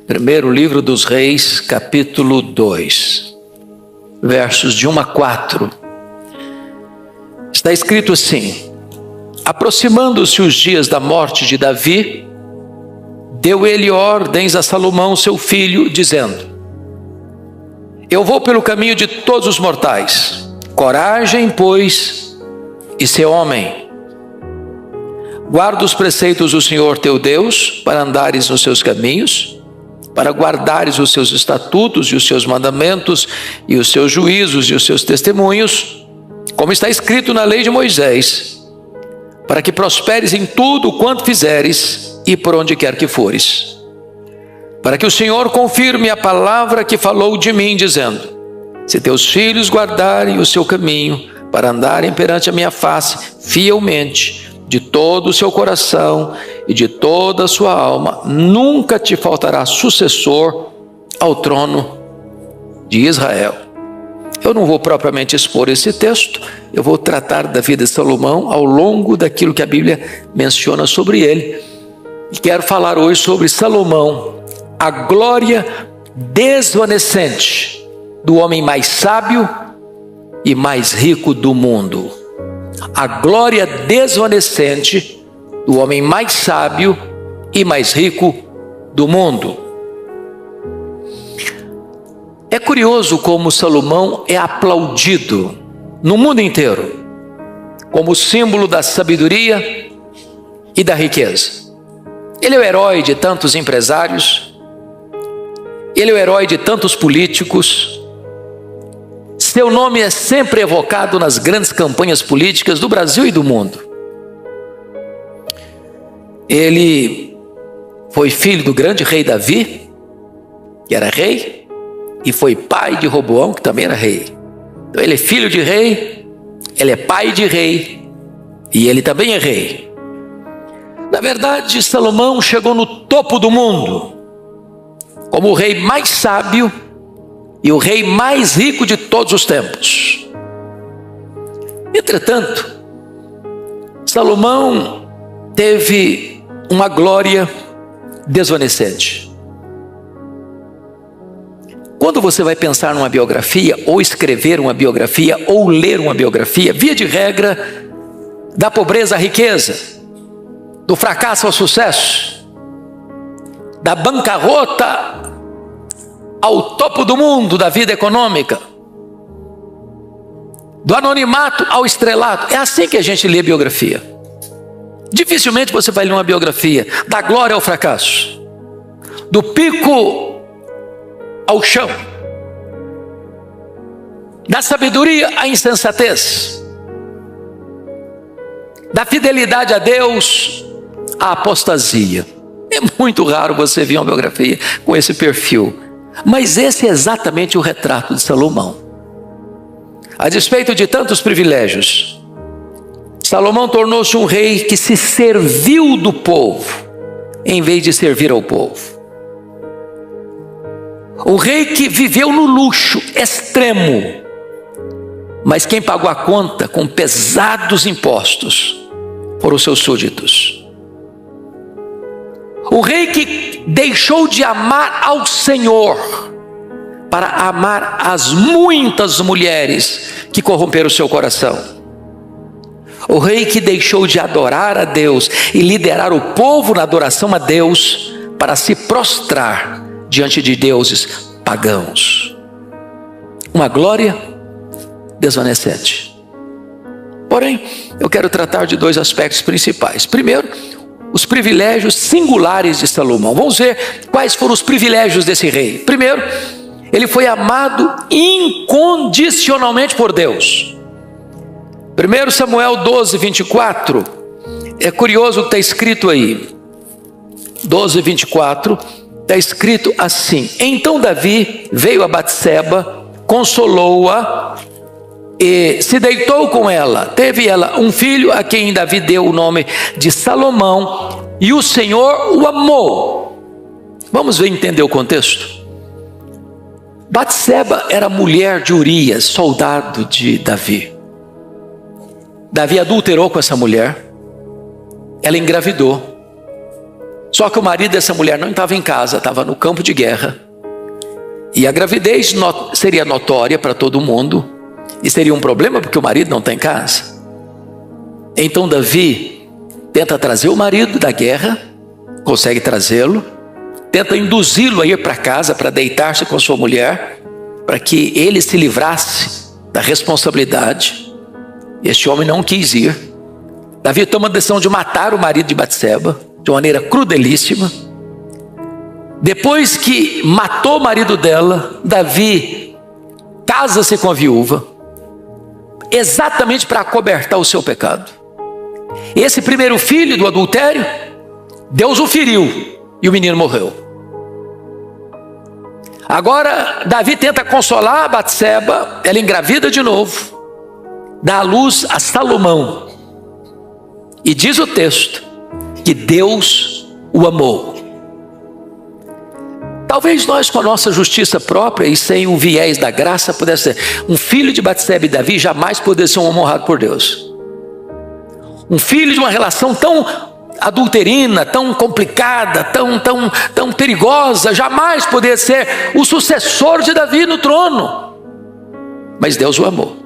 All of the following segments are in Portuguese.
Primeiro livro dos Reis, capítulo 2, versos de 1 a 4. Está escrito assim: aproximando-se os dias da morte de Davi, deu ele ordens a Salomão, seu filho, dizendo: eu vou pelo caminho de todos os mortais. Coragem, pois, e sê homem. Guarda os preceitos do Senhor teu Deus, para andares nos seus caminhos, para guardares os seus estatutos e os seus mandamentos, e os seus juízos e os seus testemunhos, como está escrito na lei de Moisés, para que prosperes em tudo quanto fizeres e por onde quer que fores. Para que o Senhor confirme a palavra que falou de mim, dizendo: se teus filhos guardarem o seu caminho, para andarem perante a minha face fielmente, de todo o seu coração e de toda a sua alma, nunca te faltará sucessor ao trono de Israel. Eu não vou propriamente expor esse texto, eu vou tratar da vida de Salomão ao longo daquilo que a Bíblia menciona sobre ele. E quero falar hoje sobre Salomão, a glória desvanecente do homem mais sábio e mais rico do mundo. A glória desvanecente do homem mais sábio e mais rico do mundo. É curioso como Salomão é aplaudido no mundo inteiro como símbolo da sabedoria e da riqueza. Ele é o herói de tantos empresários, ele é o herói de tantos políticos. Seu nome é sempre evocado nas grandes campanhas políticas do Brasil e do mundo. Ele foi filho do grande rei Davi, que era rei, e foi pai de Roboão, que também era rei. Então ele é filho de rei, ele é pai de rei, e ele também é rei. Na verdade, Salomão chegou no topo do mundo, como o rei mais sábio e o rei mais rico de todos os tempos. Entretanto, Salomão teve uma glória desvanecente. Quando você vai pensar numa biografia, ou escrever uma biografia, ou ler uma biografia, via de regra, da pobreza à riqueza, do fracasso ao sucesso, da bancarrota ao topo do mundo da vida econômica, do anonimato ao estrelato. É assim que a gente lê biografia. Dificilmente você vai ler uma biografia da glória ao fracasso, do pico ao chão, da sabedoria à insensatez, da fidelidade a Deus à apostasia. É muito raro você ver uma biografia com esse perfil. Mas esse é exatamente o retrato de Salomão. A despeito de tantos privilégios, Salomão tornou-se um rei que se serviu do povo, em vez de servir ao povo. Um rei que viveu no luxo extremo, mas quem pagou a conta com pesados impostos foram os seus súditos. O rei que deixou de amar ao Senhor para amar as muitas mulheres que corromperam o seu coração. O rei que deixou de adorar a Deus e liderar o povo na adoração a Deus para se prostrar diante de deuses pagãos. Uma glória desvanecente. Porém, eu quero tratar de dois aspectos principais. Primeiro, os privilégios singulares de Salomão. Vamos ver quais foram os privilégios desse rei. Primeiro, ele foi amado incondicionalmente por Deus. 1 Samuel 12, 24. É curioso o que está escrito aí. 12, 24. Está escrito assim: então Davi veio a Batseba, consolou-a e se deitou com ela. Teve ela um filho, a quem Davi deu o nome de Salomão, e o Senhor o amou. Vamos ver, entender o contexto. Batseba era mulher de Urias, soldado de Davi. Davi adulterou com essa mulher, ela engravidou. Só que o marido dessa mulher não estava em casa, estava no campo de guerra. E a gravidez seria notória para todo mundo. E seria um problema porque o marido não está em casa. Então Davi tenta trazer o marido da guerra, consegue trazê-lo, tenta induzi-lo a ir para casa para deitar-se com sua mulher, para que ele se livrasse da responsabilidade. Este homem não quis ir. Davi toma a decisão de matar o marido de Batseba, de uma maneira crudelíssima. Depois que matou o marido dela, Davi casa-se com a viúva, exatamente para acobertar o seu pecado. Esse primeiro filho do adultério, Deus o feriu e o menino morreu. Agora Davi tenta consolar a Batseba, ela engravida de novo, dá à luz a Salomão. E diz o texto que Deus o amou. Talvez nós, com a nossa justiça própria e sem o viés da graça, pudesse ser um filho de Batseba e Davi jamais poderia ser um homem honrado por Deus. Um filho de uma relação tão adulterina, tão complicada, tão perigosa, jamais poderia ser o sucessor de Davi no trono. Mas Deus o amou.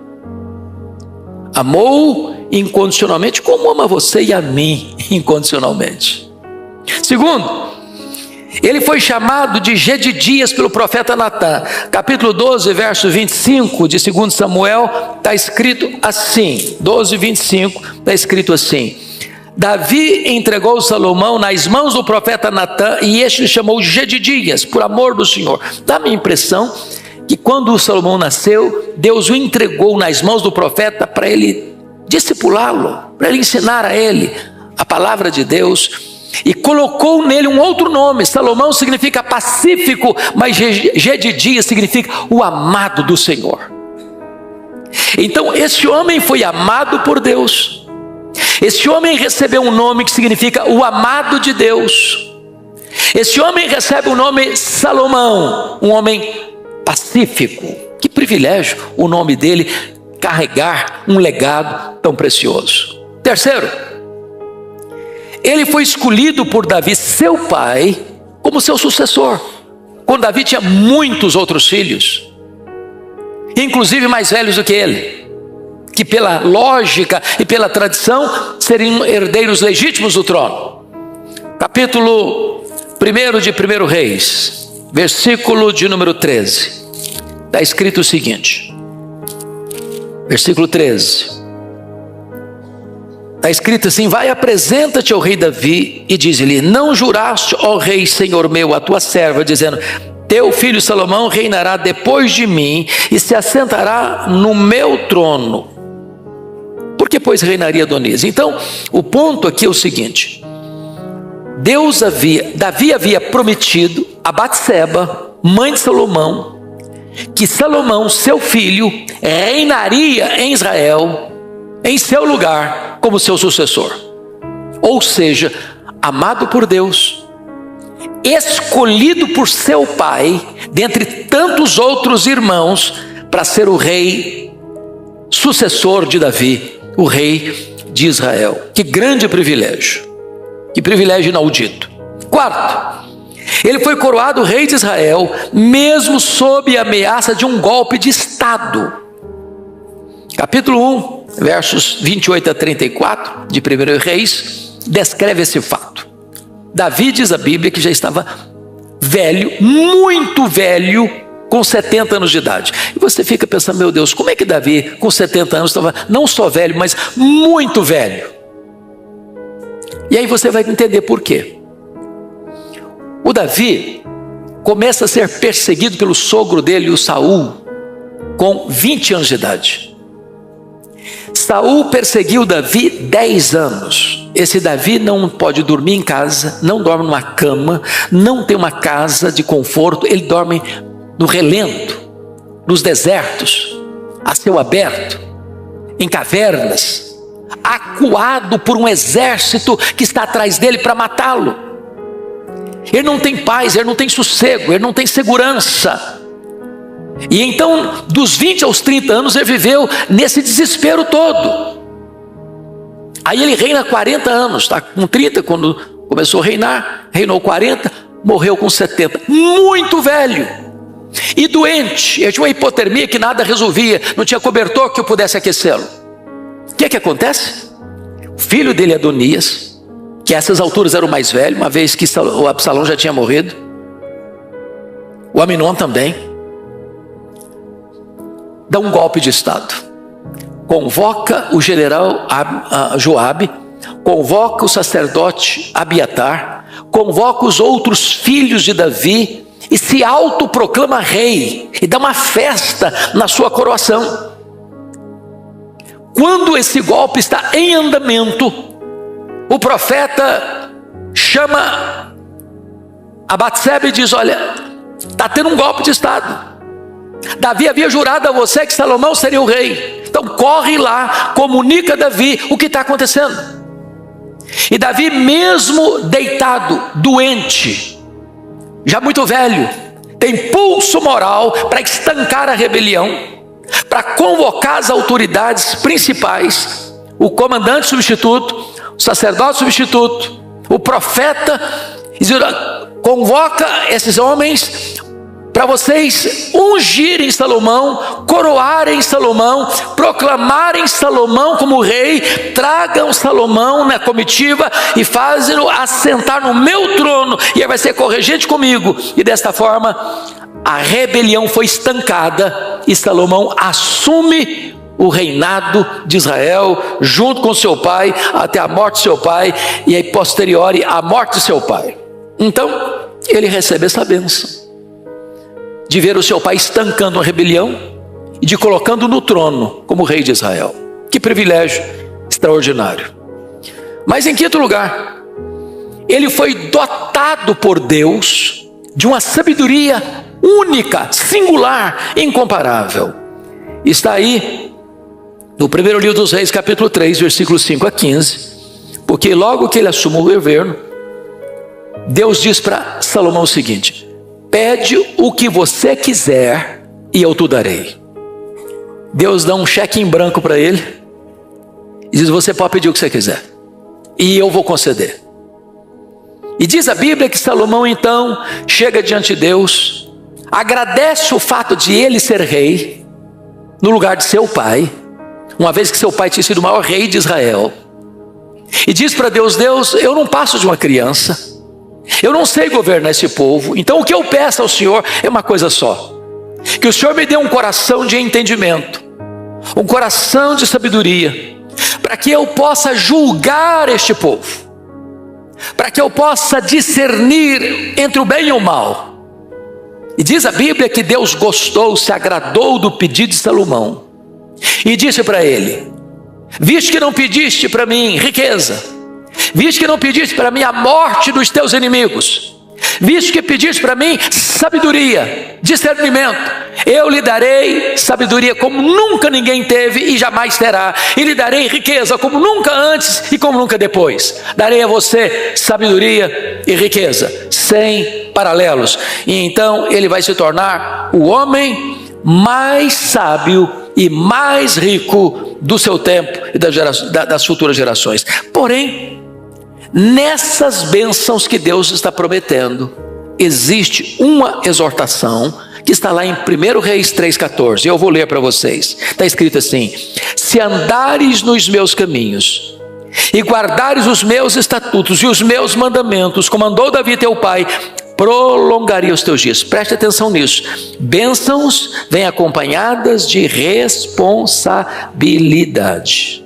Amou incondicionalmente, como ama você e a mim incondicionalmente. Segundo, ele foi chamado de Gedidias pelo profeta Natã. Capítulo 12, verso 25 de 2 Samuel, está escrito assim, 12, 25, está escrito assim: Davi entregou Salomão nas mãos do profeta Natã, e este lhe chamou de Gedidias, por amor do Senhor. Dá-me a impressão que quando Salomão nasceu, Deus o entregou nas mãos do profeta para ele discipulá-lo, para ele ensinar a ele a palavra de Deus, e colocou nele um outro nome. Salomão significa pacífico, mas Gedidias significa o amado do Senhor. Então esse homem foi amado por Deus. Esse homem recebeu um nome que significa o amado de Deus. Esse homem recebe o nome Salomão, um homem pacífico. Que privilégio o nome dele carregar um legado tão precioso. Terceiro, ele foi escolhido por Davi, seu pai, como seu sucessor, quando Davi tinha muitos outros filhos, inclusive mais velhos do que ele, que pela lógica e pela tradição seriam herdeiros legítimos do trono. Capítulo 1 de 1 Reis, versículo de número 13, está escrito o seguinte, versículo 13, está escrito assim: vai, apresenta-te ao rei Davi e diz-lhe: não juraste, ó rei, senhor meu, a tua serva, dizendo: teu filho Salomão reinará depois de mim e se assentará no meu trono. Por que, pois, reinaria Adonias? Então, o ponto aqui é o seguinte: Davi havia prometido a Batseba, mãe de Salomão, que Salomão, seu filho, reinaria em Israel, em seu lugar, como seu sucessor. Ou seja, amado por Deus, escolhido por seu pai, dentre tantos outros irmãos, para ser o rei sucessor de Davi, o rei de Israel. Que grande privilégio, que privilégio inaudito. Quarto, ele foi coroado rei de Israel, mesmo sob a ameaça de um golpe de estado. Capítulo 1, versos 28 a 34 de 1 Reis, descreve esse fato. Davi, diz a Bíblia, que já estava velho, muito velho, com 70 anos de idade. E você fica pensando: meu Deus, como é que Davi com 70 anos estava não só velho, mas muito velho? E aí você vai entender por quê. O Davi começa a ser perseguido pelo sogro dele, o Saul, com 20 anos de idade. Saul perseguiu Davi 10 anos. Esse Davi não pode dormir em casa, não dorme numa cama, não tem uma casa de conforto, ele dorme no relento, nos desertos, a céu aberto, em cavernas, acuado por um exército que está atrás dele para matá-lo. Ele não tem paz, ele não tem sossego, ele não tem segurança. E então, dos 20 aos 30 anos, ele viveu nesse desespero todo. Aí ele reina 40 anos, está com 30 quando começou a reinar, reinou 40, morreu com 70, muito velho e doente. Ele tinha uma hipotermia que nada resolvia, não tinha cobertor que eu pudesse aquecê-lo. O que acontece? O filho dele, Adonias, que a essas alturas era o mais velho, uma vez que o Absalão já tinha morrido, o Aminon também, dá um golpe de estado, convoca o general Joabe, convoca o sacerdote Abiatar, convoca os outros filhos de Davi e se autoproclama rei e dá uma festa na sua coroação. Quando esse golpe está em andamento, o profeta chama a Batseba e diz: olha, está tendo um golpe de estado. Davi havia jurado a você que Salomão seria o rei. Então corre lá, comunica a Davi o que está acontecendo. E Davi, mesmo deitado, doente, já muito velho, tem pulso moral para estancar a rebelião, para convocar as autoridades principais, o comandante substituto, o sacerdote substituto, o profeta, convoca esses homens para vocês ungirem Salomão, coroarem Salomão, proclamarem Salomão como rei, tragam Salomão na comitiva e fazem-no assentar no meu trono, e ele vai ser corregente comigo. E desta forma a rebelião foi estancada e Salomão assume o reinado de Israel junto com seu pai até a morte de seu pai e aí posteriori a morte de seu pai. Então ele recebe essa bênção de ver o seu pai estancando a rebelião e de colocando no trono como rei de Israel. Que privilégio extraordinário. Mas em quinto lugar, ele foi dotado por Deus de uma sabedoria única, singular, incomparável. Está aí no primeiro livro dos Reis, capítulo 3, versículos 5 a 15, porque logo que ele assume o governo, Deus diz para Salomão o seguinte: pede o que você quiser e eu te darei. Deus dá um cheque em branco para ele e diz: você pode pedir o que você quiser e eu vou conceder. E diz a Bíblia que Salomão então chega diante de Deus, agradece o fato de ele ser rei no lugar de seu pai, uma vez que seu pai tinha sido o maior rei de Israel, e diz para Deus: Deus, eu não passo de uma criança, eu não sei governar esse povo, então o que eu peço ao Senhor é uma coisa só: que o Senhor me dê um coração de entendimento, um coração de sabedoria, para que eu possa julgar este povo, para que eu possa discernir entre o bem e o mal. E diz a Bíblia que Deus gostou, se agradou do pedido de Salomão e disse para ele: visto que não pediste para mim riqueza, visto que não pediste para mim a morte dos teus inimigos, visto que pediste para mim sabedoria, discernimento, eu lhe darei sabedoria como nunca ninguém teve e jamais terá, e lhe darei riqueza como nunca antes e como nunca depois. Darei a você sabedoria e riqueza sem paralelos, e então ele vai se tornar o homem mais sábio e mais rico do seu tempo e das futuras gerações. Porém, nessas bênçãos que Deus está prometendo, existe uma exortação que está lá em 1 Reis 3,14. Eu vou ler para vocês. Está escrito assim: se andares nos meus caminhos e guardares os meus estatutos e os meus mandamentos, como andou Davi teu pai, prolongaria os teus dias. Preste atenção nisso. Bênçãos vêm acompanhadas de responsabilidade.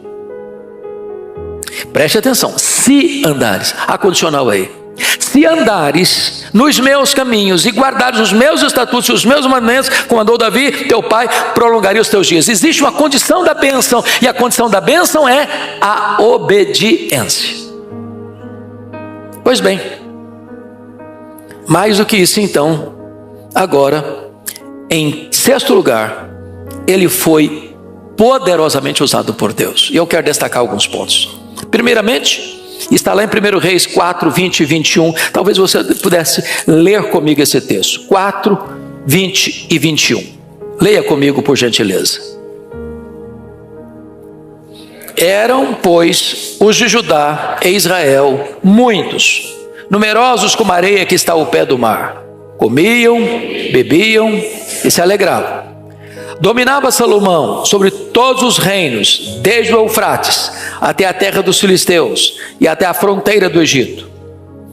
Preste atenção. Se andares, a condicional aí: se andares nos meus caminhos e guardares os meus estatutos e os meus mandamentos, como andou Davi teu pai, prolongaria os teus dias. Existe uma condição da bênção, e a condição da bênção é a obediência. Pois bem, mais do que isso então, agora, em sexto lugar, ele foi poderosamente usado por Deus. E eu quero destacar alguns pontos. Primeiramente, está lá em 1 Reis 4, 20 e 21. Talvez você pudesse ler comigo esse texto. 4, 20 e 21. Leia comigo, por gentileza. Eram, pois, os de Judá e Israel muitos, numerosos como a areia que está ao pé do mar. Comiam, bebiam e se alegravam. Dominava Salomão sobre todos os reinos, desde o Eufrates até a terra dos filisteus e até a fronteira do Egito,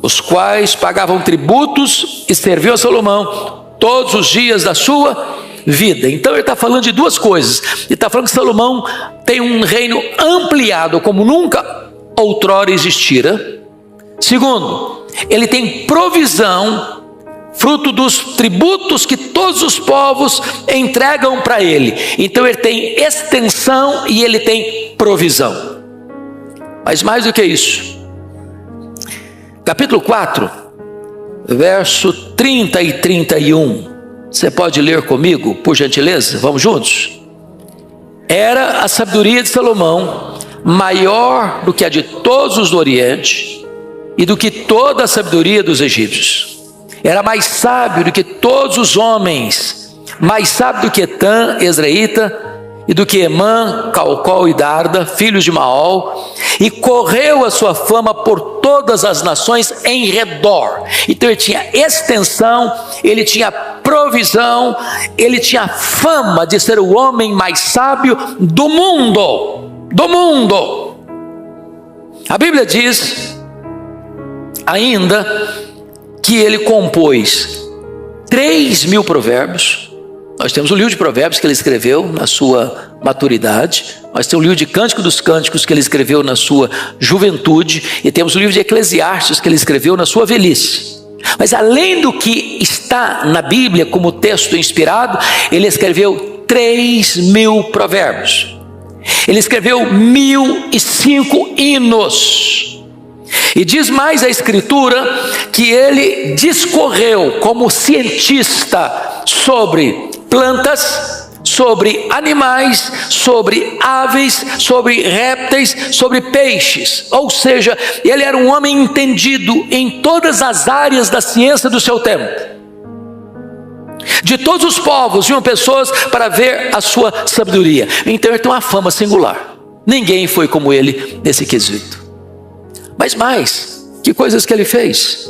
os quais pagavam tributos e serviam a Salomão todos os dias da sua vida. Então ele está falando de duas coisas. Ele está falando que Salomão tem um reino ampliado como nunca outrora existira. Segundo, ele tem provisão, fruto dos tributos que todos os povos entregam para ele. Então ele tem extensão e ele tem provisão. Mas mais do que isso, capítulo 4, verso 30 e 31, você pode ler comigo, por gentileza? Vamos juntos? Era a sabedoria de Salomão maior do que a de todos os do Oriente e do que toda a sabedoria dos egípcios. Era mais sábio do que todos os homens, mais sábio do que Etã, Ezreíta, e do que Emã, Calcol e Darda, filhos de Maol, e correu a sua fama por todas as nações em redor. Então ele tinha extensão, ele tinha provisão, ele tinha fama de ser o homem mais sábio do mundo. Do mundo. A Bíblia diz ainda que ele compôs 3.000 provérbios. Nós temos o livro de Provérbios que ele escreveu na sua maturidade. Nós temos o livro de Cântico dos Cânticos que ele escreveu na sua juventude. E temos o livro de Eclesiastes que ele escreveu na sua velhice. Mas além do que está na Bíblia como texto inspirado, ele escreveu 3.000 provérbios. Ele escreveu 1.005 hinos. E diz mais a Escritura que ele discorreu como cientista sobre plantas, sobre animais, sobre aves, sobre répteis, sobre peixes. Ou seja, ele era um homem entendido em todas as áreas da ciência do seu tempo. De todos os povos vinham pessoas para ver a sua sabedoria. Então ele tem uma fama singular. Ninguém foi como ele nesse quesito. Mas mais, que coisas que ele fez?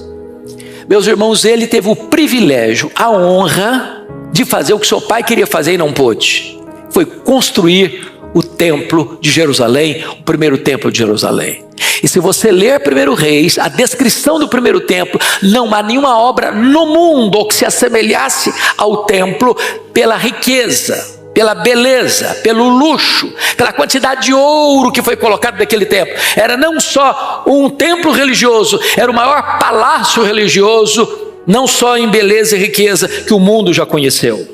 Meus irmãos, ele teve o privilégio, a honra de fazer o que seu pai queria fazer e não pôde. Foi construir o templo de Jerusalém, o primeiro templo de Jerusalém. E se você ler 1 Reis, a descrição do primeiro templo, não há nenhuma obra no mundo que se assemelhasse ao templo pela riqueza, pela beleza, pelo luxo, pela quantidade de ouro que foi colocado naquele templo. Era não só um templo religioso, era o maior palácio religioso, não só em beleza e riqueza que o mundo já conheceu,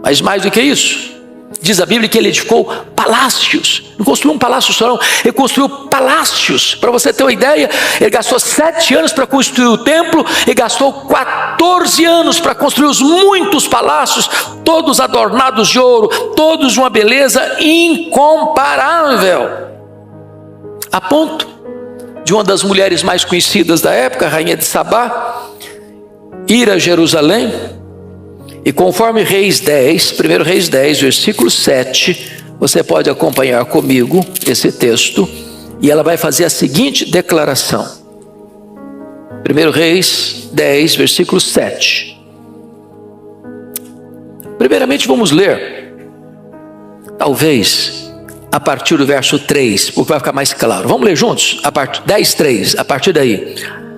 mas mais do que isso. Diz a Bíblia que ele edificou palácios. Não construiu um palácio só não, ele construiu palácios. Para você ter uma ideia, ele gastou 7 anos para construir o templo e gastou 14 anos para construir os muitos palácios, todos adornados de ouro, todos de uma beleza incomparável. A ponto de uma das mulheres mais conhecidas da época, a rainha de Sabá, ir a Jerusalém. E conforme Reis 10, 1 Reis 10, versículo 7, você pode acompanhar comigo esse texto, e ela vai fazer a seguinte declaração. 1 Reis 10, versículo 7. Primeiramente vamos ler, talvez, a partir do verso 3, porque vai ficar mais claro. Vamos ler juntos? 10, 3, a partir daí.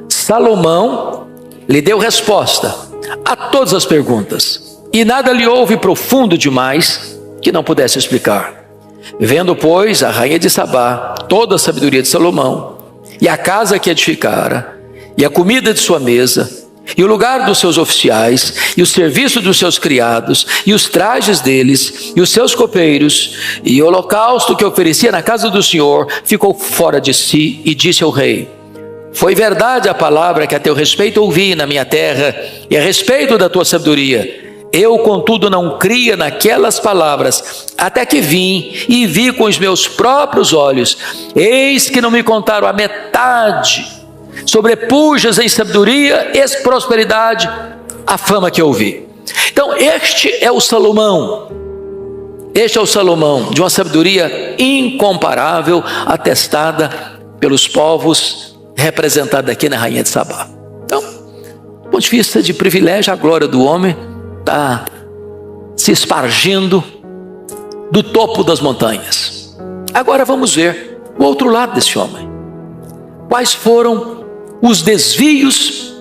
Salomão lhe deu resposta a todas as perguntas, e nada lhe houve profundo demais que não pudesse explicar. Vendo, pois, a rainha de Sabá toda a sabedoria de Salomão, e a casa que edificara, e a comida de sua mesa, e o lugar dos seus oficiais, e o serviço dos seus criados, e os trajes deles, e os seus copeiros, e o holocausto que oferecia na casa do Senhor, ficou fora de si, e disse ao rei: foi verdade a palavra que a teu respeito ouvi na minha terra, e a respeito da tua sabedoria. Eu, contudo, não cria naquelas palavras, até que vim e vi com os meus próprios olhos. Eis que não me contaram a metade. Sobrepujas em sabedoria e prosperidade a fama que ouvi. Então este é o Salomão. Este é o Salomão de uma sabedoria incomparável, atestada pelos povos, representada aqui na rainha de Sabá. ponto de vista de privilégio, a glória do homem está se espargindo do topo das montanhas. Agora vamos ver o outro lado desse homem. Quais foram os desvios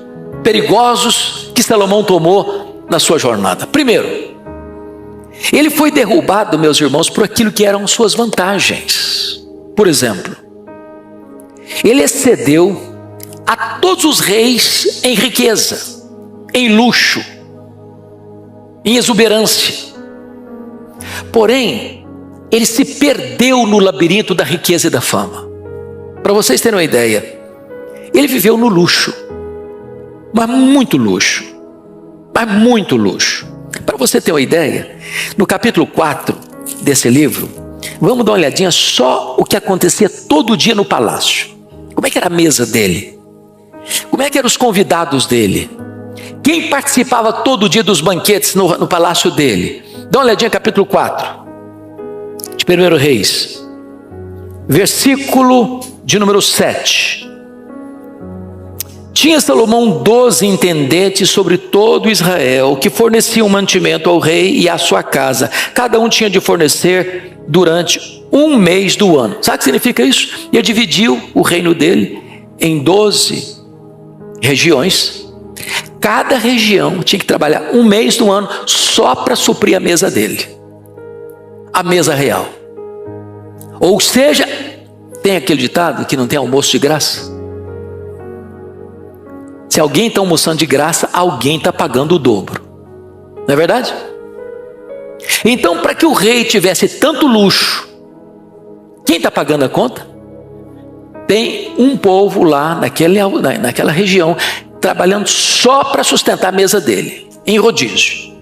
perigosos que Salomão tomou na sua jornada? Primeiro, ele foi derrubado, meus irmãos, por aquilo que eram suas vantagens. Por exemplo, ele excedeu a todos os reis em riqueza, em luxo, em exuberância. Porém, ele se perdeu no labirinto da riqueza e da fama. Para vocês terem uma ideia, ele viveu no luxo, mas muito luxo, Para você ter uma ideia, no capítulo 4 desse livro, vamos dar uma olhadinha só o que acontecia todo dia no palácio. Como é que era a mesa dele? Como é que eram os convidados dele? Quem participava todo dia dos banquetes no palácio dele? Dá uma olhadinha no capítulo 4 de 1 Reis, versículo de número 7. Tinha Salomão 12 intendentes sobre todo Israel, que forneciam mantimento ao rei e à sua casa. Cada um tinha de fornecer durante um mês do ano. Sabe o que significa isso? Ele dividiu o reino dele em 12 regiões. Cada região tinha que trabalhar um mês do ano só para suprir a mesa dele, a mesa real. Ou seja, tem aquele ditado que não tem almoço de graça. Se alguém está almoçando de graça, alguém está pagando o dobro. Não é verdade? Então, para que o rei tivesse tanto luxo, quem está pagando a conta? Tem um povo lá naquela região, trabalhando só para sustentar a mesa dele, em rodízio.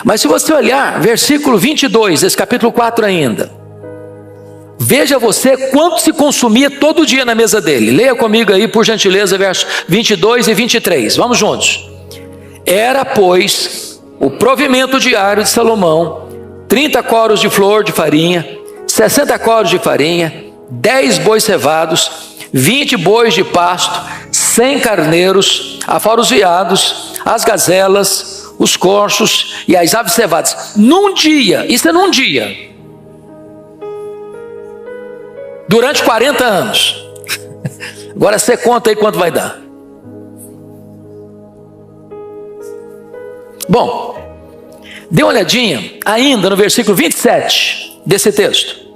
Mas se você olhar, versículo 22, desse capítulo 4 ainda, veja você quanto se consumia todo dia na mesa dele. Leia comigo aí, por gentileza, versos 22 e 23. Vamos juntos. Era, pois, o provimento diário de Salomão 30 coros de flor de farinha, 60 coros de farinha, 10 bois cevados, 20 bois de pasto, 100 carneiros, afora os veados, as gazelas, os corços e as aves cevadas. Num dia, isso é num dia, durante 40 anos. Agora você conta aí quanto vai dar. Bom, dê uma olhadinha ainda no versículo 27 desse texto.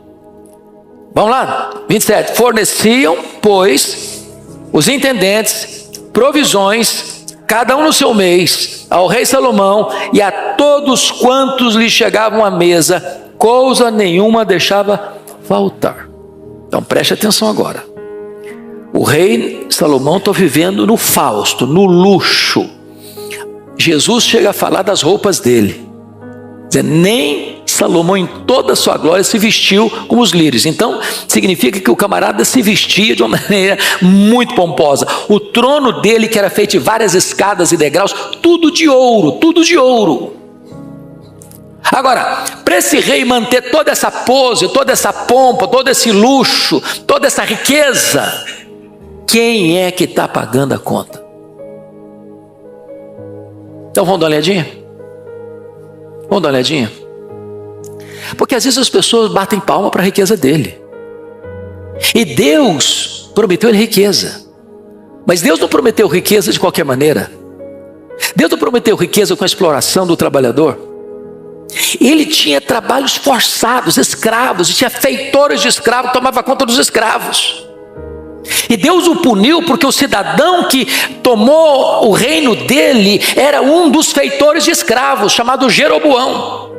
Vamos lá, 27. Forneciam, pois, os intendentes provisões, cada um no seu mês, ao rei Salomão e a todos quantos lhe chegavam à mesa, coisa nenhuma deixava faltar. Então preste atenção agora. O rei Salomão está vivendo no fausto, no luxo. Jesus chega a falar das roupas dele, dizendo, nem Salomão em toda a sua glória se vestiu como os lírios. Então significa que o camarada se vestia de uma maneira muito pomposa. O trono dele, que era feito de várias escadas e degraus, tudo de ouro, tudo de ouro. Agora, para esse rei manter toda essa pose, toda essa pompa, todo esse luxo, toda essa riqueza, quem é que está pagando a conta? Então vamos dar uma olhadinha? Vamos dar uma olhadinha? Porque às vezes as pessoas batem palma para a riqueza dele. E Deus prometeu ele riqueza. Mas Deus não prometeu riqueza de qualquer maneira. Deus não prometeu riqueza com a exploração do trabalhador. Ele tinha trabalhos forçados, escravos, e tinha feitores de escravos que tomava conta dos escravos. E Deus o puniu porque o cidadão que tomou o reino dele era um dos feitores de escravos, chamado Jeroboão.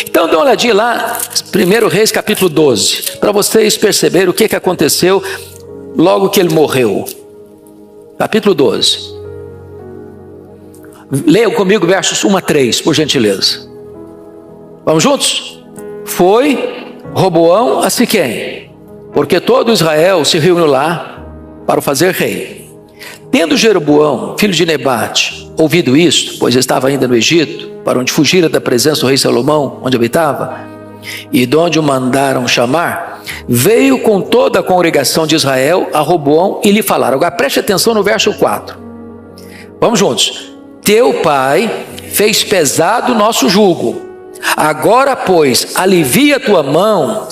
Então dê uma olhadinha lá, 1 Reis capítulo 12, para vocês perceberem o que aconteceu logo que ele morreu. Capítulo 12. Leiam comigo versos 1 a 3, por gentileza. Vamos juntos? Foi Roboão a Siquém, porque todo Israel se reuniu lá para o fazer rei. Tendo Jeroboão, filho de Nebate, ouvido isto, pois estava ainda no Egito, para onde fugira da presença do rei Salomão, onde habitava, e de onde o mandaram chamar, veio com toda a congregação de Israel a Roboão e lhe falaram. Agora preste atenção no verso 4. Vamos juntos. Teu pai fez pesado o nosso jugo. Agora, pois, alivia tua mão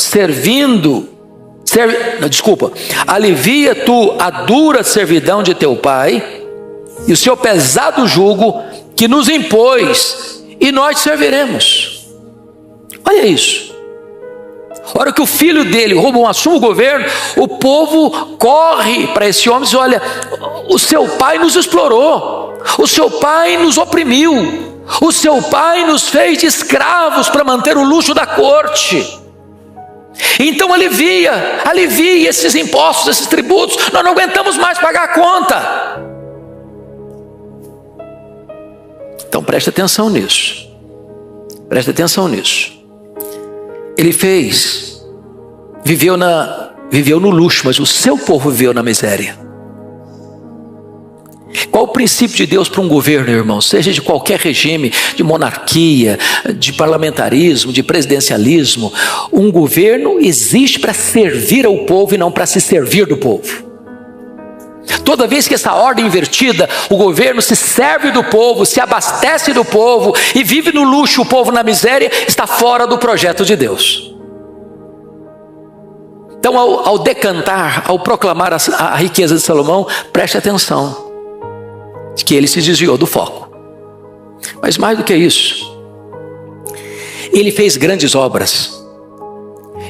alivia tu a dura servidão de teu pai e o seu pesado jugo que nos impôs, e nós te serviremos. Olha isso. A hora que o filho dele, Roboão, assume o governo, o povo corre para esse homem e diz: olha, o seu pai nos explorou, o seu pai nos oprimiu, o seu pai nos fez de escravos para manter o luxo da corte. Então alivia esses impostos, esses tributos, nós não aguentamos mais pagar a conta. Então preste atenção nisso. Preste atenção nisso. Ele viveu no luxo, mas o seu povo viveu na miséria. Qual o princípio de Deus para um governo, irmão? Seja de qualquer regime, de monarquia, de parlamentarismo, de presidencialismo. Um governo existe para servir ao povo e não para se servir do povo. Toda vez que essa ordem invertida, o governo se serve do povo, se abastece do povo e vive no luxo, o povo na miséria, está fora do projeto de Deus. Então, ao decantar, ao proclamar a riqueza de Salomão, preste atenção, de que ele se desviou do foco. Mas mais do que isso, ele fez grandes obras.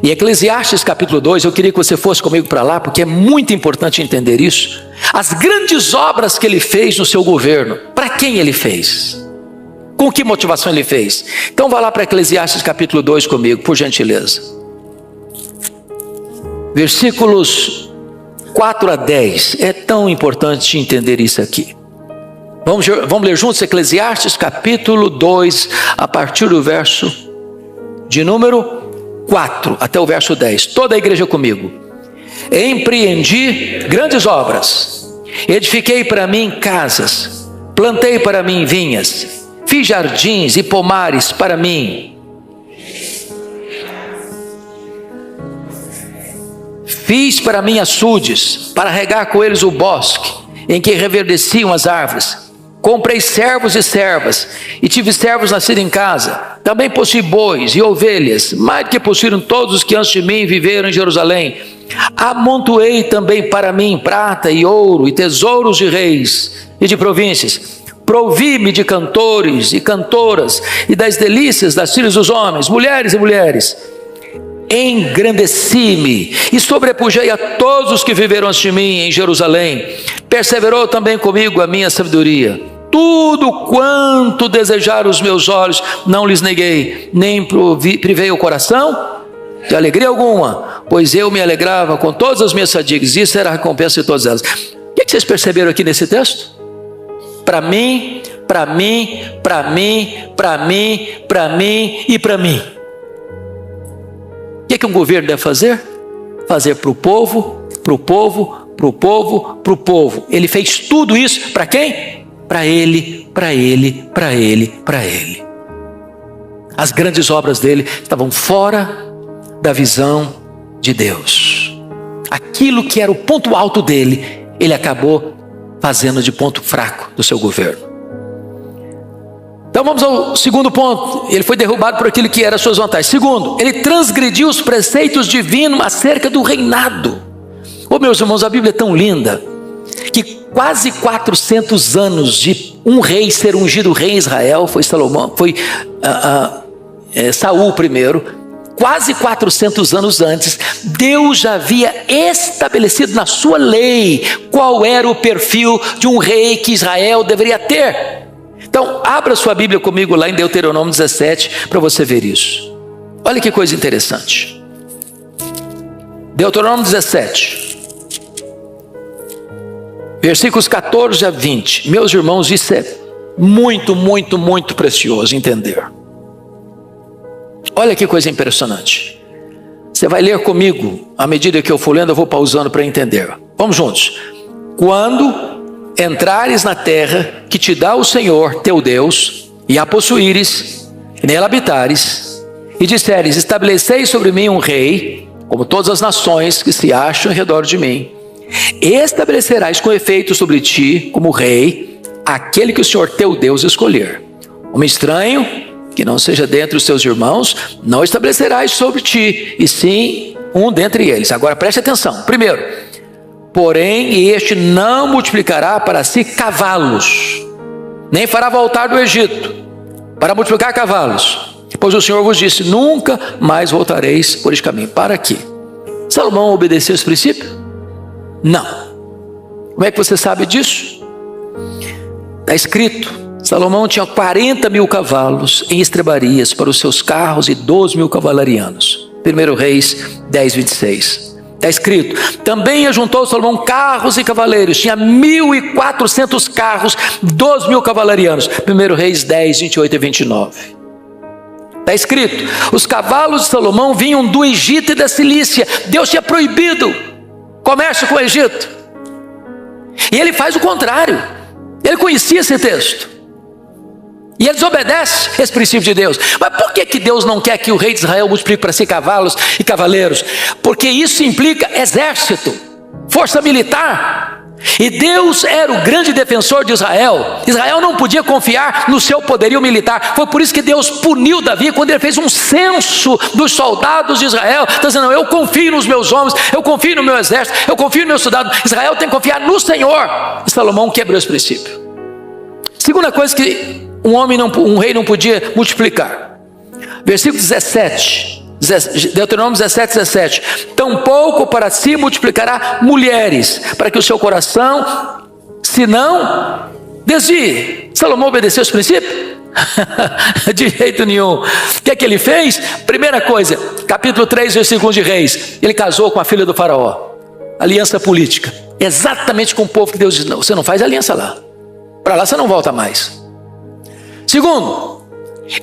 Em Eclesiastes capítulo 2, eu queria que você fosse comigo para lá, porque é muito importante entender isso. As grandes obras que ele fez no seu governo, para quem ele fez? Com que motivação ele fez? Então vá lá para Eclesiastes capítulo 2 comigo, por gentileza. Versículos 4 a 10, é tão importante entender isso aqui. Vamos ler juntos Eclesiastes capítulo 2, a partir do verso de número 4 até o verso 10. Toda a igreja comigo. Empreendi grandes obras, edifiquei para mim casas, plantei para mim vinhas, fiz jardins e pomares para mim. Fiz para mim açudes, para regar com eles o bosque, em que reverdeciam as árvores. Comprei servos e servas, e tive servos nascidos em casa. Também possuí bois e ovelhas, mais do que possuíram todos os que antes de mim viveram em Jerusalém. Amontoei também para mim prata e ouro e tesouros de reis e de províncias. Provi-me de cantores e cantoras e das delícias das filhas dos homens, mulheres e mulheres. Engrandeci-me e sobrepujei a todos os que viveram antes de mim em Jerusalém. Perseverou também comigo a minha sabedoria. Tudo quanto desejaram os meus olhos, não lhes neguei, nem privei o coração de alegria alguma, pois eu me alegrava com todas as minhas fadigas. Isso era a recompensa de todas elas. O que vocês perceberam aqui nesse texto? Para mim, para mim, para mim, para mim, para mim e para mim. O que um governo deve fazer? Fazer para o povo, para o povo, para o povo, para o povo. Ele fez tudo isso para quem? Para ele, para ele, para ele, para ele. As grandes obras dele estavam fora da visão de Deus. Aquilo que era o ponto alto dele, ele acabou fazendo de ponto fraco do seu governo. Então vamos ao segundo ponto. Ele foi derrubado por aquilo que era suas vantagens. Segundo, ele transgrediu os preceitos divinos acerca do reinado. Meus irmãos, a Bíblia é tão linda que quase 400 anos de um rei ser ungido rei em Israel, foi Saul primeiro. Quase 400 anos antes, Deus já havia estabelecido na sua lei qual era o perfil de um rei que Israel deveria ter. Então, abra sua Bíblia comigo lá em Deuteronômio 17 para você ver isso. Olha que coisa interessante. Deuteronômio 17, versículos 14 a 20. Meus irmãos, isso é muito, muito, muito precioso entender. Olha que coisa impressionante. Você vai ler comigo, à medida que eu for lendo, eu vou pausando para entender. Vamos juntos. Quando entrares na terra que te dá o Senhor teu Deus, e a possuíres, e nela habitares, e disseres: estabeleceis sobre mim um rei, como todas as nações que se acham em redor de mim. Estabelecerás com efeito sobre ti, como rei, aquele que o Senhor teu Deus escolher. Homem estranho, que não seja dentre os teus irmãos, não estabelecerás sobre ti, e sim um dentre eles. Agora preste atenção. Primeiro, porém este não multiplicará para si cavalos, nem fará voltar do Egito para multiplicar cavalos, pois o Senhor vos disse: nunca mais voltareis por este caminho. Para aqui. Salomão obedeceu esse princípio? Não. Como é que você sabe disso? Está escrito: Salomão tinha 40.000 cavalos em estrebarias para os seus carros e 12.000 cavalarianos. 1 Reis 10, 26. Está escrito: também ajuntou Salomão carros e cavaleiros, tinha 1.400 carros, 12.000 cavalarianos. 1 Reis 10, 28 e 29. Está escrito: os cavalos de Salomão vinham do Egito e da Cilícia. Deus tinha proibido comércio com o Egito, e ele faz o contrário. Ele conhecia esse texto, e ele desobedece esse princípio de Deus. Mas por que Deus não quer que o rei de Israel multiplique para si cavalos e cavaleiros? Porque isso implica exército, força militar. E Deus era o grande defensor de Israel. Israel não podia confiar no seu poderio militar. Foi por isso que Deus puniu Davi quando ele fez um censo dos soldados de Israel. Está dizendo: não, eu confio nos meus homens, eu confio no meu exército, eu confio no meu soldado. Israel tem que confiar no Senhor. E Salomão quebrou esse princípio. Segunda coisa que um rei não podia multiplicar. Versículo 17. Deuteronômio 17, 17. Tampouco para si multiplicará mulheres, para que o seu coração se não desvie. Salomão obedeceu esse princípio? De jeito nenhum. O que é que ele fez? Primeira coisa, capítulo 3, versículo 1 de Reis. Ele casou com a filha do faraó. Aliança política. Exatamente com o povo que Deus diz: não, você não faz aliança lá. Para lá você não volta mais. Segundo,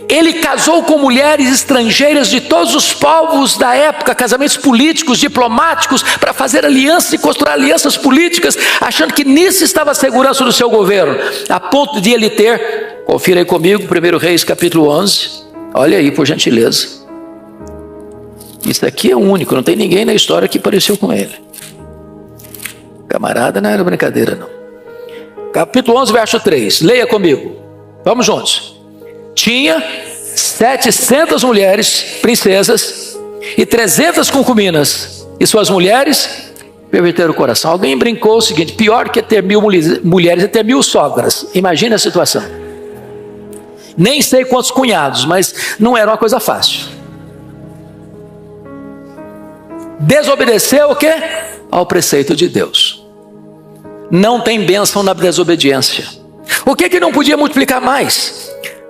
ele casou com mulheres estrangeiras de todos os povos da época, casamentos políticos, diplomáticos, para fazer alianças e construir alianças políticas, achando que nisso estava a segurança do seu governo, a ponto de ele ter, confira aí comigo, 1 Reis capítulo 11, olha aí por gentileza, isso aqui é único, não tem ninguém na história que pareceu com ele, camarada, não era brincadeira não. Capítulo 11, verso 3, leia comigo, vamos juntos. Tinha 700 mulheres, princesas, e 300 concubinas, e suas mulheres perverteram o coração. Alguém brincou o seguinte: pior que ter 1.000 mulheres é ter 1.000 sogras. Imagina a situação. Nem sei quantos cunhados, mas não era uma coisa fácil. Desobedeceu o quê? Ao preceito de Deus. Não tem bênção na desobediência. O que não podia multiplicar mais?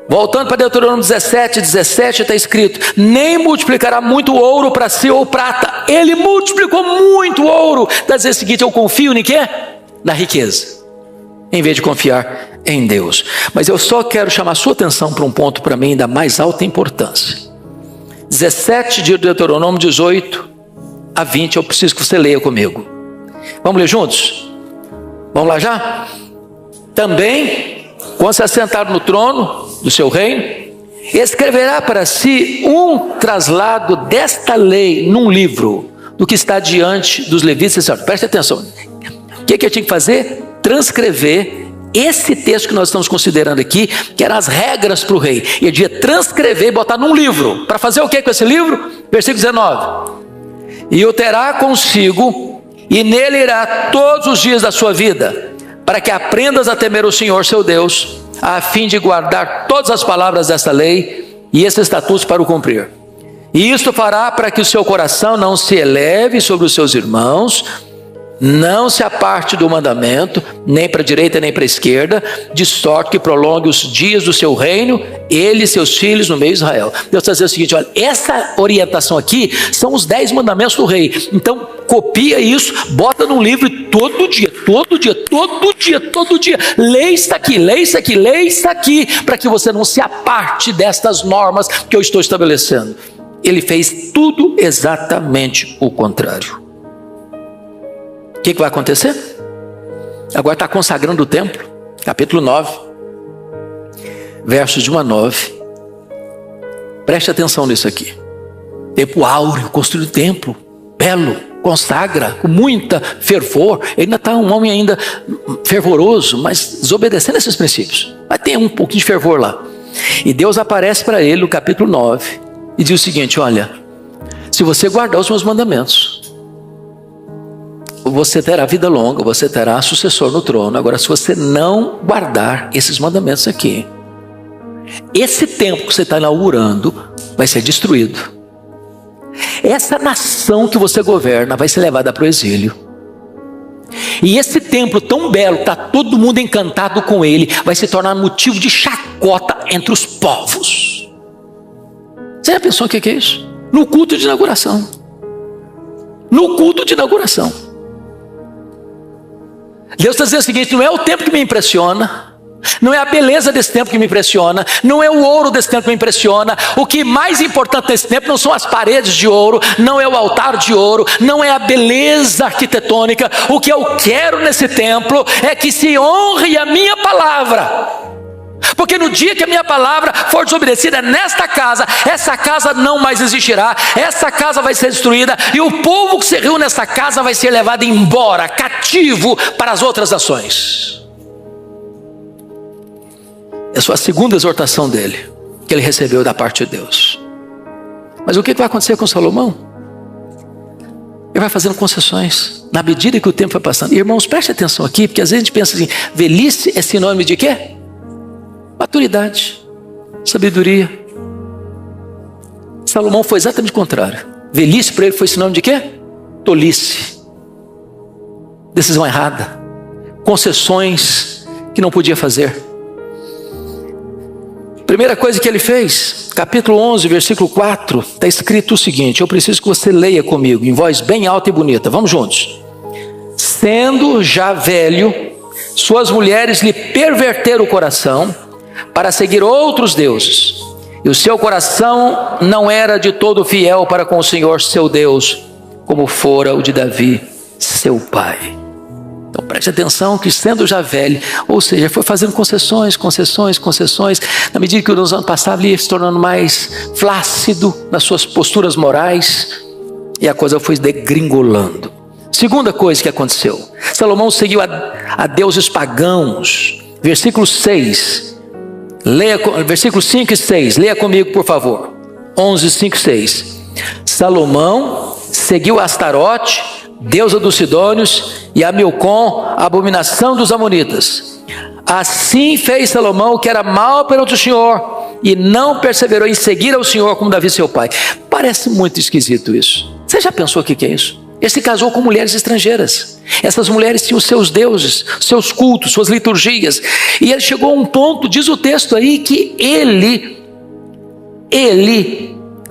Voltando para Deuteronômio 17, 17, está escrito: nem multiplicará muito ouro para si ou prata. Ele multiplicou muito ouro. Está dizendo o seguinte: eu confio em quê? Na riqueza, em vez de confiar em Deus. Mas eu só quero chamar a sua atenção para um ponto para mim da mais alta importância. 17 de Deuteronômio 18 a 20, eu preciso que você leia comigo. Vamos ler juntos? Vamos lá já? Também, quando se assentar no trono do seu reino, escreverá para si um traslado desta lei num livro, do que está diante dos levitas. Preste atenção. O que eu tinha que fazer? Transcrever esse texto que nós estamos considerando aqui, que eram as regras para o rei. Ele devia transcrever e botar num livro. Para fazer o que com esse livro? Versículo 19. E o terá consigo, e nele irá todos os dias da sua vida, para que aprendas a temer o Senhor seu Deus, a fim de guardar todas as palavras desta lei e esses estatutos para o cumprir. E isto fará para que o seu coração não se eleve sobre os seus irmãos, não se aparte do mandamento, nem para a direita nem para a esquerda, de sorte que prolongue os dias do seu reino, ele e seus filhos no meio de Israel. Deus está dizendo o seguinte: olha, essa orientação aqui são os 10 mandamentos do rei. Então copia isso, bota num livro e todo dia, lê isso aqui, para que você não se aparte destas normas que eu estou estabelecendo. Ele fez tudo exatamente o contrário. O que vai acontecer? Agora está consagrando o templo, capítulo 9, versos de 1 a 9. Preste atenção nisso aqui. Tempo áureo, construído templo, belo, consagra, com muita fervor. Ele ainda está um homem ainda fervoroso, mas desobedecendo esses princípios. Mas tem um pouquinho de fervor lá. E Deus aparece para ele no capítulo 9 e diz o seguinte: olha, se você guardar os meus mandamentos, você terá vida longa, você terá sucessor no trono. Agora, se você não guardar esses mandamentos aqui, esse templo que você está inaugurando vai ser destruído. Essa nação que você governa vai ser levada para o exílio. E esse templo tão belo, está todo mundo encantado com ele, vai se tornar motivo de chacota entre os povos. Você já pensou o que é isso? No culto de inauguração. No culto de inauguração. Deus está dizendo o seguinte: não é o templo que me impressiona, não é a beleza desse templo que me impressiona, não é o ouro desse templo que me impressiona. O que é mais importante nesse templo não são as paredes de ouro, não é o altar de ouro, não é a beleza arquitetônica. O que eu quero nesse templo é que se honre a minha palavra. Porque no dia que a minha palavra for desobedecida nesta casa, essa casa não mais existirá, essa casa vai ser destruída, e o povo que se reúne nessa casa vai ser levado embora, cativo para as outras nações. Essa foi a segunda exortação dele, que ele recebeu da parte de Deus. Mas o que vai acontecer com Salomão? Ele vai fazendo concessões, na medida que o tempo vai passando. E, irmãos, preste atenção aqui, porque às vezes a gente pensa assim: velhice é sinônimo de quê? Maturidade, sabedoria. Salomão foi exatamente o contrário. Velhice para ele foi sinônimo de quê? Tolice, decisão errada, concessões que não podia fazer. Primeira coisa que ele fez, capítulo 11, versículo 4, está escrito o seguinte: eu preciso que você leia comigo, em voz bem alta e bonita. Vamos juntos. Sendo já velho, suas mulheres lhe perverteram o coração para seguir outros deuses, e o seu coração não era de todo fiel para com o Senhor seu Deus, como fora o de Davi, seu pai. Então preste atenção que, sendo já velho, ou seja, foi fazendo concessões, na medida que os anos passavam, ele ia se tornando mais flácido nas suas posturas morais, e a coisa foi degringolando. Segunda coisa que aconteceu: Salomão seguiu a deuses pagãos. Versículo 6, leia, versículos 5 e 6, leia comigo por favor. 11, 5 e 6. Salomão seguiu Astarote, deusa dos Sidônios, e a Milcom, a abominação dos Amonitas. Assim fez Salomão o que era mal perante o Senhor, e não perseverou em seguir ao Senhor como Davi seu pai. Parece muito esquisito isso. Você já pensou o que é isso? Ele se casou com mulheres estrangeiras. Essas mulheres tinham seus deuses, seus cultos, suas liturgias. E ele chegou a um ponto, diz o texto aí, que ele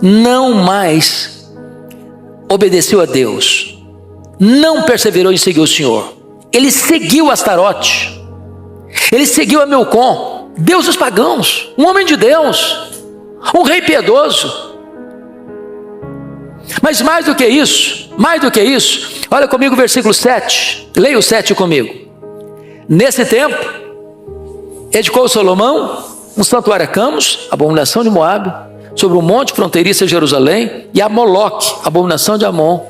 não mais obedeceu a Deus, não perseverou em seguir o Senhor. Ele seguiu Astarote, ele seguiu a Milcom, deuses pagãos, um homem de Deus, um rei piedoso. Mas mais do que isso, olha comigo o versículo 7, leia o 7 comigo. Nesse tempo, edificou Salomão um santuário a Camus, abominação de Moabe, sobre o monte fronteiriço de Jerusalém, e a Moloque, abominação de Amon,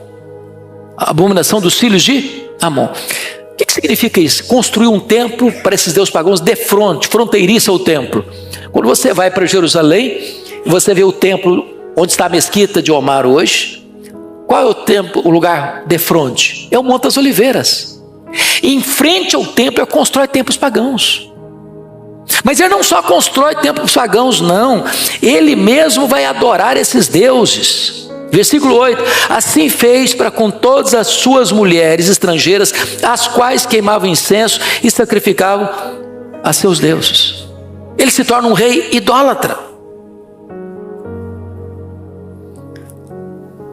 a abominação dos filhos de Amon. O que significa isso? Construir um templo para esses deuses pagãos de fronte, fronteiriço ao templo. Quando você vai para Jerusalém, você vê o templo onde está a mesquita de Omar hoje. Qual é o templo, o lugar de fronte? É o Monte das Oliveiras. E em frente ao templo ele constrói templos pagãos. Mas ele não só constrói templos pagãos, não. Ele mesmo vai adorar esses deuses. Versículo 8: assim fez para com todas as suas mulheres estrangeiras, as quais queimavam incenso e sacrificavam a seus deuses. Ele se torna um rei idólatra.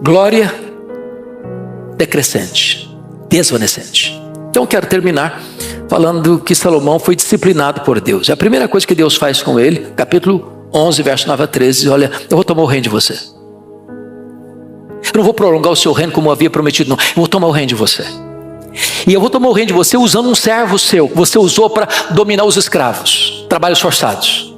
Glória decrescente, desvanecente. Então eu quero terminar falando que Salomão foi disciplinado por Deus. É a primeira coisa que Deus faz com ele, capítulo 11, verso 9 a 13. Olha, eu vou tomar o reino de você. Eu não vou prolongar o seu reino como eu havia prometido, não. Eu vou tomar o reino de você. E eu vou tomar o reino de você usando um servo seu, que você usou para dominar os escravos, trabalhos forçados.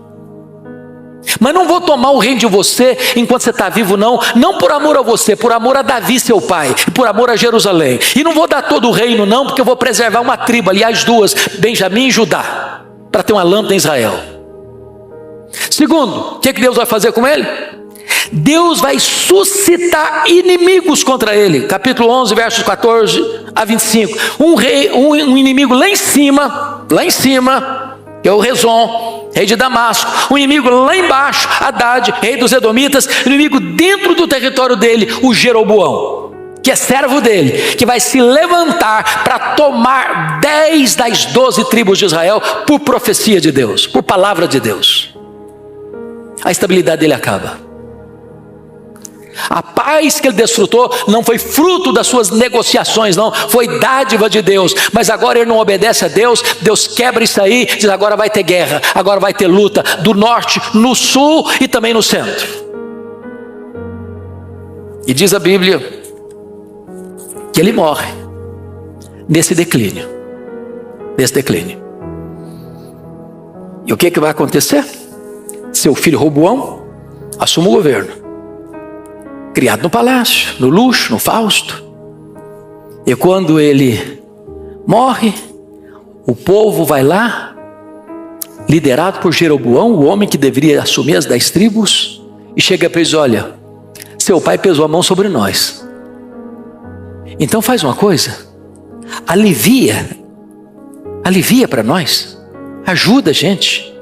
Mas não vou tomar o reino de você enquanto você está vivo, não. Não por amor a você, por amor a Davi, seu pai, e por amor a Jerusalém. E não vou dar todo o reino, não, porque eu vou preservar uma tribo, aliás, duas, Benjamim e Judá, para ter uma lâmpada em Israel. Segundo, o que Deus vai fazer com ele? Deus vai suscitar inimigos contra ele. Capítulo 11, versos 14 a 25. Um inimigo lá em cima, que é o Rezon, rei de Damasco. Um inimigo lá embaixo, Haddad, rei dos Edomitas. Um inimigo dentro do território dele, o Jeroboão, que é servo dele, que vai se levantar para tomar 10 das 12 tribos de Israel por profecia de Deus, por palavra de Deus. A estabilidade dele acaba. A paz que ele desfrutou não foi fruto das suas negociações, não, foi dádiva de Deus. Mas agora ele não obedece a Deus. Deus quebra isso aí, diz: agora vai ter guerra, agora vai ter luta, do norte, no sul e também no centro. E diz a Bíblia que ele morre nesse declínio. E o que vai acontecer? Seu filho Roboão assume o governo, criado no palácio, no luxo, no Fausto. E quando ele morre, o povo vai lá, liderado por Jeroboão, o homem que deveria assumir as 10 tribos, e chega para eles: olha, seu pai pesou a mão sobre nós, então faz uma coisa, alivia para nós, ajuda a gente,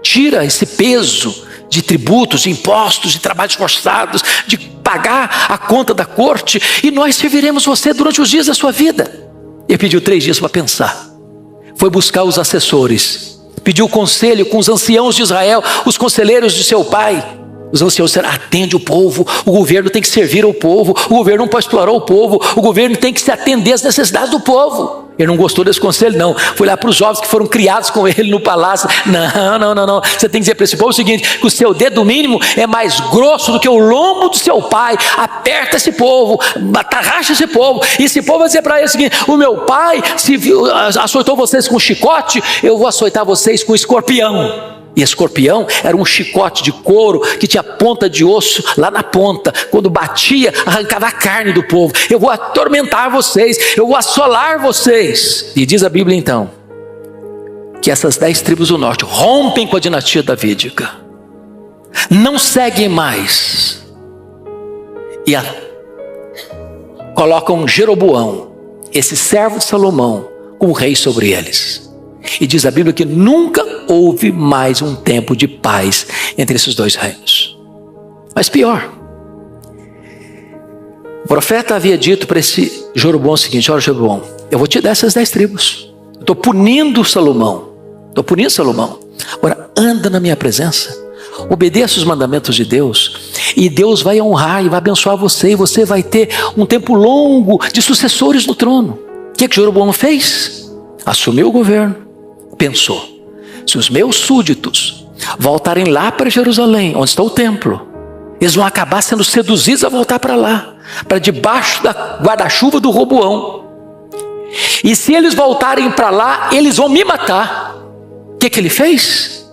tira esse peso de tributos, de impostos, de trabalhos forçados, de pagar a conta da corte, e nós serviremos você durante os dias da sua vida. Ele pediu 3 dias para pensar, foi buscar os assessores, pediu conselho com os anciãos de Israel, os conselheiros de seu pai. Os anciãos disseram: atende o povo, o governo tem que servir ao povo, o governo não pode explorar o povo, o governo tem que se atender às necessidades do povo. Ele não gostou desse conselho, não. Foi lá para os jovens que foram criados com ele no palácio: não. Você tem que dizer para esse povo o seguinte: que o seu dedo mínimo é mais grosso do que o lombo do seu pai. Aperta esse povo, atarracha esse povo. E esse povo vai dizer para ele o seguinte: o meu pai açoitou vocês com chicote, eu vou açoitar vocês com escorpião. E escorpião era um chicote de couro que tinha ponta de osso lá na ponta. Quando batia, arrancava a carne do povo. Eu vou atormentar vocês, eu vou assolar vocês. E diz a Bíblia então que essas 10 tribos do norte rompem com a dinastia davídica, não seguem mais, e colocam Jeroboão, esse servo de Salomão, como rei sobre eles. E diz a Bíblia que nunca houve mais um tempo de paz entre esses 2 reinos. Mas pior, o profeta havia dito para esse Jeroboão o seguinte: olha, Jeroboão, eu vou te dar essas 10 tribos, estou punindo Salomão, agora anda na minha presença, obedeça os mandamentos de Deus, e Deus vai honrar e vai abençoar você, e você vai ter um tempo longo de sucessores no trono. O que Jeroboão fez? Assumiu o governo, pensou: se os meus súditos voltarem lá para Jerusalém, onde está o templo, eles vão acabar sendo seduzidos a voltar para lá, para debaixo da guarda-chuva do Roboão. E se eles voltarem para lá, eles vão me matar. O que ele fez?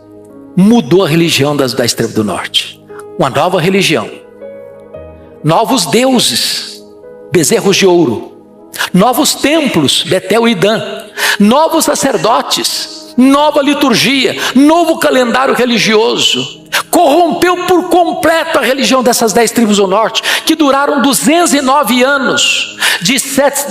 Mudou a religião das tribos do norte. Uma nova religião, novos deuses, bezerros de ouro, novos templos, Betel e Dan, novos sacerdotes, nova liturgia, novo calendário religioso. Corrompeu por completo a religião dessas 10 tribos do norte, que duraram 209 anos, de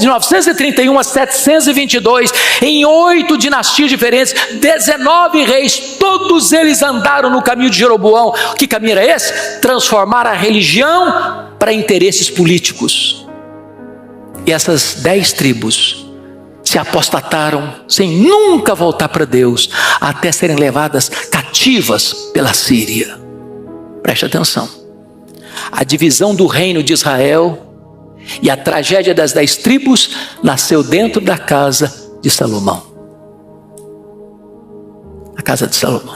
931 a 722, em 8 dinastias diferentes, 19 reis, todos eles andaram no caminho de Jeroboão. Que caminho era esse? Transformar a religião para interesses políticos. E essas 10 tribos se apostataram sem nunca voltar para Deus, até serem levadas cativas pela Síria. Preste atenção: a divisão do reino de Israel e a tragédia das 10 tribos nasceu dentro da casa de Salomão. A casa de Salomão.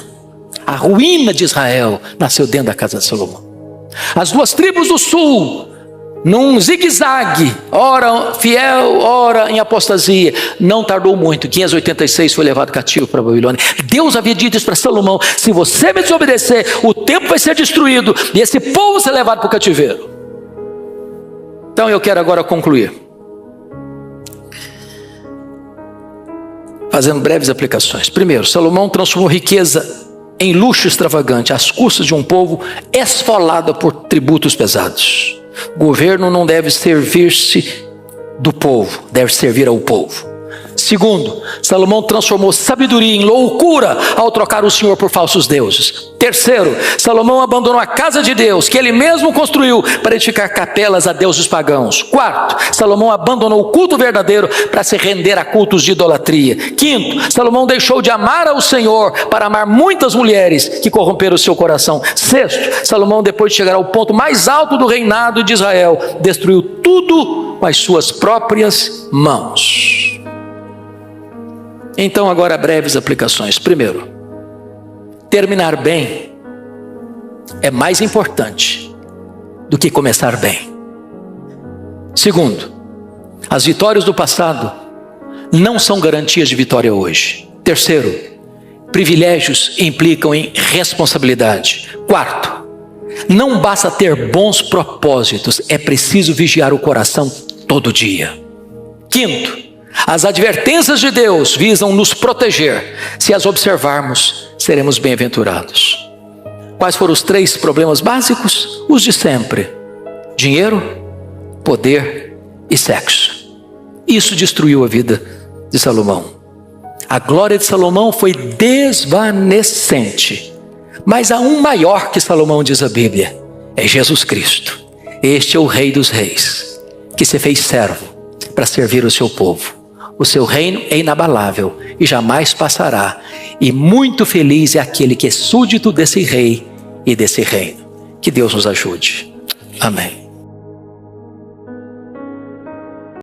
A ruína de Israel nasceu dentro da casa de Salomão. As 2 tribos do sul num zigue-zague, ora fiel, ora em apostasia. Não tardou muito, 586 foi levado cativo para a Babilônia. Deus havia dito isso para Salomão: se você me desobedecer, o templo vai ser destruído e esse povo vai ser levado para o cativeiro. Então eu quero agora concluir, fazendo breves aplicações. Primeiro, Salomão transformou riqueza em luxo extravagante, às custas de um povo esfolado por tributos pesados. O governo não deve servir-se do povo, deve servir ao povo. Segundo, Salomão transformou sabedoria em loucura ao trocar o Senhor por falsos deuses. Terceiro, Salomão abandonou a casa de Deus, que ele mesmo construiu, para edificar capelas a deuses pagãos. Quarto, Salomão abandonou o culto verdadeiro para se render a cultos de idolatria. Quinto, Salomão deixou de amar ao Senhor para amar muitas mulheres que corromperam o seu coração. Sexto, Salomão, depois de chegar ao ponto mais alto do reinado de Israel, destruiu tudo com as suas próprias mãos. Então agora breves aplicações. Primeiro, terminar bem é mais importante do que começar bem. Segundo, as vitórias do passado não são garantias de vitória hoje. Terceiro, privilégios implicam em responsabilidade. Quarto, não basta ter bons propósitos, é preciso vigiar o coração todo dia. Quinto, as advertências de Deus visam nos proteger. Se as observarmos, seremos bem-aventurados. Quais foram os 3 problemas básicos? Os de sempre: dinheiro, poder e sexo. Isso destruiu a vida de Salomão. A glória de Salomão foi desvanecente. Mas há um maior que Salomão, diz a Bíblia: é Jesus Cristo. Este é o Rei dos Reis, que se fez servo para servir o seu povo. O seu reino é inabalável e jamais passará. E muito feliz é aquele que é súdito desse rei e desse reino. Que Deus nos ajude. Amém.